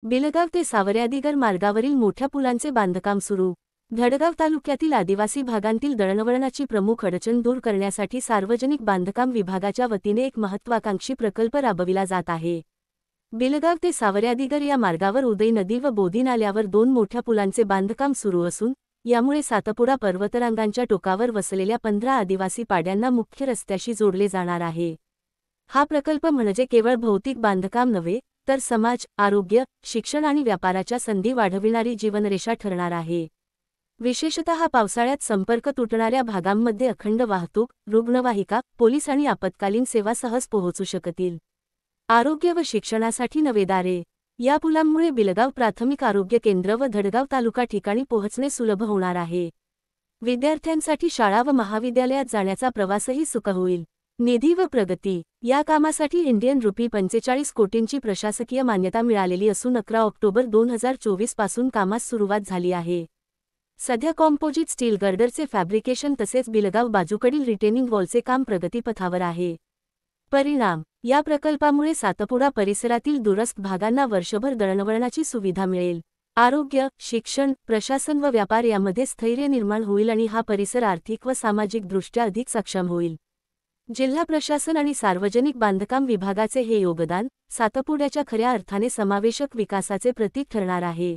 बिलगाव ते सावर्यादिगर मार्गावरील मोठ्या पुलांचे बांधकाम सुरू। धडगाव तालुक्यातील आदिवासी भागांतील दळणवळणाची प्रमुख अडचण दूर करण्यासाठी सार्वजनिक बांधकाम विभागाच्या वतीने एक महत्त्वाकांक्षी प्रकल्प राबविला जात आहे। बिलगाव ते सावर्यादिगर या मार्गावर उदय नदी व बोधी नाल्यावर 2 मोठ्या पुलांचे बांधकाम सुरू असून यामुळे सातपुडा पर्वतरांगांच्या टोकावर वसलेल्या 15 आदिवासी पाड्यांना मुख्य रस्त्याशी जोडले जाणार आहे। हा प्रकल्प म्हणजे केवळ भौतिक बांधकाम नव्हे, तर समाज, आरोग्य, शिक्षण आणि व्यापाराच्या संधी वाढविणारी जीवनरेषा ठरणार आहे। विशेषतः पावसाळ्यात संपर्क तुटणाऱ्या भागांमध्ये अखंड वाहतूक, रुग्णवाहिका, पोलीस आणि आपत्कालीन सेवा सहज पोहोचू शकतील। आरोग्य व शिक्षणासाठी नवे दारे। या पुलांमुळे बिलगाव प्राथमिक आरोग्य केंद्र व धडगाव तालुका ठिकाणी पोहोचणे सुलभ होणार आहे। विद्यार्थ्यांसाठी शाळा व महाविद्यालयात जाण्याचा प्रवासही सुकर होईल। निधी व प्रगती। या कामासाठी इंडियन रुपी 45 कोटींची प्रशासकीय मान्यता मिळालेली असून 11 ऑक्टोबर 2024 पासून कामास सुरुवात झाली आहे। सध्या कॉम्पोजिट स्टील गर्डरचे फॅब्रिकेशन तसेच बिलगाव बाजूकडील रिटेनिंग वॉलचे काम प्रगतीपथावर आहे। परिणाम, या प्रकल्पामुळे सातपुडा परिसरातील दूरस्थ भागांना वर्षभर दळणवळणाची सुविधा मिळेल। आरोग्य, शिक्षण, प्रशासन व व्यापार यामध्ये स्थैर्य निर्माण होईल आणि हा परिसर आर्थिक व सामाजिकदृष्ट्या अधिक सक्षम होईल। जिल्हा प्रशासन आणि सार्वजनिक बांधकाम विभागाचे हे योगदान सातपुड्याच्या खऱ्या अर्थाने समावेशक विकासाचे प्रतीक ठरणार आहे।